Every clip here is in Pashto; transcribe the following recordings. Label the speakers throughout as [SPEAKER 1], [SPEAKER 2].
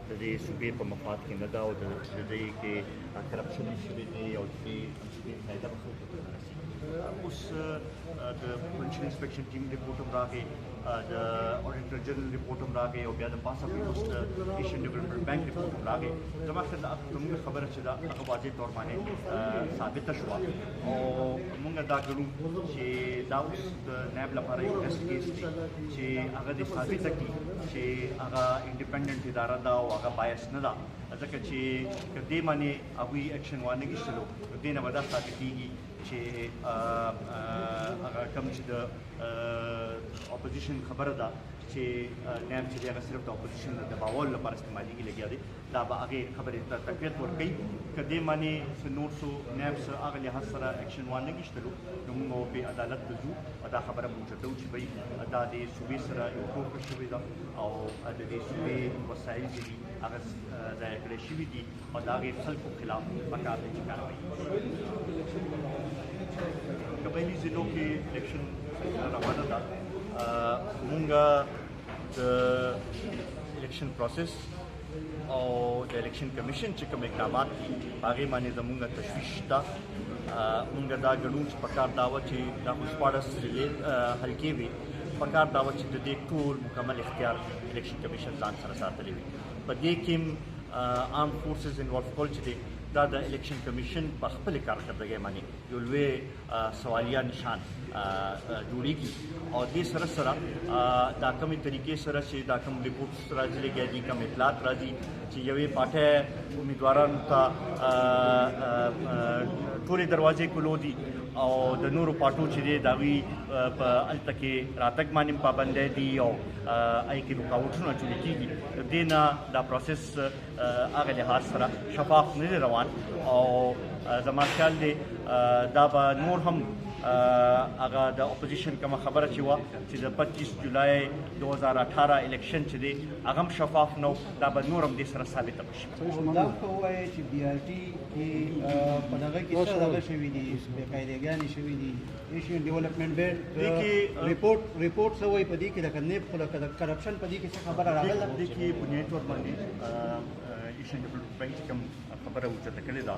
[SPEAKER 1] د دې صوبې په مفاد کې نه ده او د دې کې کرپشن شوی دی او د دې فایده به خلکو ته نه رسېږي. اوس د پروینشل انسپیکشن ټیم رپورټ هم راغی، د اډیټر جنرال رپورټ هم راغی او بیا د پاس اف ویسټ ایشین ډیولپمنټ بانک رپورټ هم راغی. زما خیال ده زموږ خبره چې ده هغه واضح طور باندې ثابته شوه او موږ دا ګڼو چې دا اوس د نیب لپاره یو ټیسټ کیس دی چې هغه دې ثابته کړي چې هغه انډیپنډنټ اداره ده او هغه بایس نه ده، ځکه چې که دې باندې هغوی اکشن وانه اخیستلو نو دې نه به دا ثابت کېږي چې هغه کوم چې د اپوزیشن خبره ده چې نیب چې دی هغه صرف د اپوزیشن د دباولو لپاره استعمالېږي لګیا دی، دا به هغې خبرې ته تقویت ورکوي. که دې باندې څه نور څو نیب څه هغه لحاظ سره اکشن وانه اخیستلو نو موږ به عدالت ته ځو او دا خبره به اوچتو چې بهی دا د صوبې سره یو ټوکه شوې ده او د دې صوبې وسایل چې دي هغه ضایع کړی شوي دي او د هغې خلکو خلاف پکار دی چې کاروایي وشي. قبایلي ضلعو کې الیکشن روانه ده. مونږ د الیکشن پروسس او د الیکشن کمیشن چې کوم اقدامات دي هغې باندې زمونږ تشویش شته. مونږ دا ګڼو چې پکار دا وه چې دا خو شپاړس حلقې وي، پکار دا وه چې د دې ټول مکمل اختیار الیکشن کمیشن ځان سره ساتلی وي. په دې کې آرم فورسز انوالو کول چې دی دا د الیکشن کمیشن په خپلې کارکردګۍ باندې یو لوی سوالیه نشان جوړېږي او دې سره سره دا کومې طریقې سره چې دا کوم ریپورټس راځي لګیا دي، کوم اطلاعات راځي چې یوې پارټۍ امیدوارانو ته ټولې دروازې کلو دي او د نورو پارټو چې دی د هغوی په هلته کې راتګ باندې پابندۍ دي او هغې کې رکاوټونه اچولي کېږي. د دې نه دا پروسس هغه لحاظ سره شفاف نه دی روان او زما خیال دی دا به نور هم هغه د اپوزیشن کومه خبره چې وه چې د 25 جولای 2018 الیکشن چې دی هغه هم شفاف نه و، دا به نور هم دې سره ثابته بشي.
[SPEAKER 2] دا خو ووایي چې بي آر ټي کې په دغه کې څه دغه شوي دي، بېقاعدګانې شوي دي، ایشین ډیولپمنټ بانک ریپورټ څه وایي په دې کې لکه نیب خو لکه د کرپشن په دې کې څه خبره راغله؟
[SPEAKER 1] دې کې بنیادي طور باندې ایشین ډیولپمنټ بانک چې کوم خبره اوچته کړې ده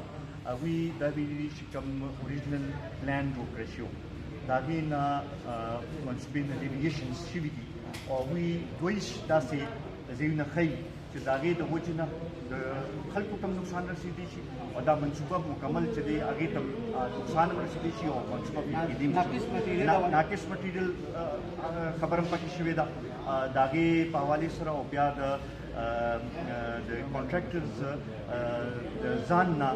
[SPEAKER 1] هغوی دا ویلي چې کوم اوریجنل پلان جوړ کړی شوی و د هغې نه منصوبې نه ډیویشنز شوي دي او هغوی دوی داسې ځایونه ښیي چې د هغې د وجې نه د خلکو ته هم نقصان رسېدی شي او دا منصوبه مکمل چې دی هغې ته نقصان هم رسېدی شي او منصوبه ناقص مټیریل خبره هم پکې شوې ده. د هغې په حوالې سره او بیا د کانټراکټرز د ځان نه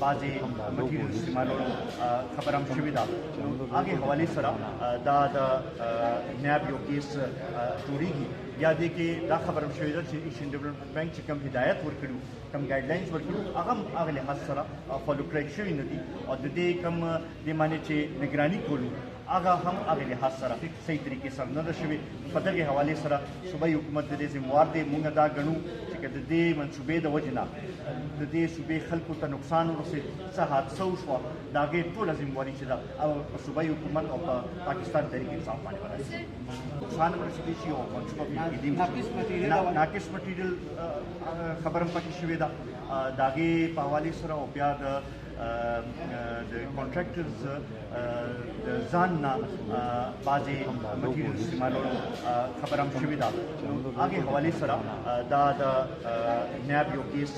[SPEAKER 1] بعضې مټیریل استعمالولو خبره هم شوې ده. هغې حوالې سره دا د نیب یو کیس جوړېږي. یا دې کې دا خبره هم شوې ده چې ایشین ډیولپمنټ بانک چې کوم هدایت ورکړي کوم ګایډلاینز ورکړي هغه هم هغه لحاظ سره فالو کړی شوي نه دي او د دې کوم دې باندې چې نګراني کولو هغه هم هغې لحاظ سره صحیح طریقې سره نه ده شوې. په دغې حوالې سره صوبایي حکومت د دې ذموار دی. مونږ دا ګڼو چې که د دې منصوبې د وجې نه د دې صوبې خلکو ته نقصان ورسېد، څه حادثه وشوه، د هغې ټوله ذمواري چې ده او په صوبایي حکومت او په پاکستان تحریک انصاف باندې به رسېږي. نقصان هم رسېدی شي او منصوبه ناقص مټیریل خبره هم پکې شوې ده. د هغې په حوالې سره او بیا د کانټراکټرز د ځان نه بعضې مټیریل استعمالولو خبره هم شوې ده. هغې حوالې سره دا د نیب یو کیس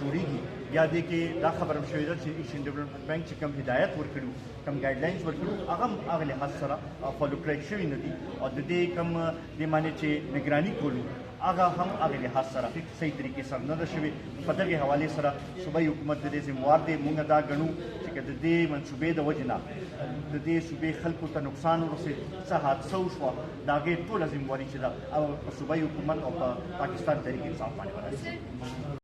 [SPEAKER 1] جوړېږي. یا دې کې دا خبره هم شوې ده چې ایشین ډیولپمنټ بانک چې کوم هدایت ورکړي کوم ګایډلاینز ورکړي هغه هم هغه لحاظ سره فالو کړی شوي نه دي او د دې کوم دې باندې چې نګراني کولو هغه هم هغې لحاظ سره صحیح طریقې سره نه ده شوې. په دغې حوالې سره صوبایي حکومت د دې ذموار دی. مونږ دا ګڼو چې که د دې منصوبې د وجې نه د دې صوبې خلکو ته نقصان ورسېد، څه حادثه وشوه، د هغې ټوله ذمواري چې ده او په صوبایي حکومت او په پاکستان تحریک انصاف باندې به رسېږي.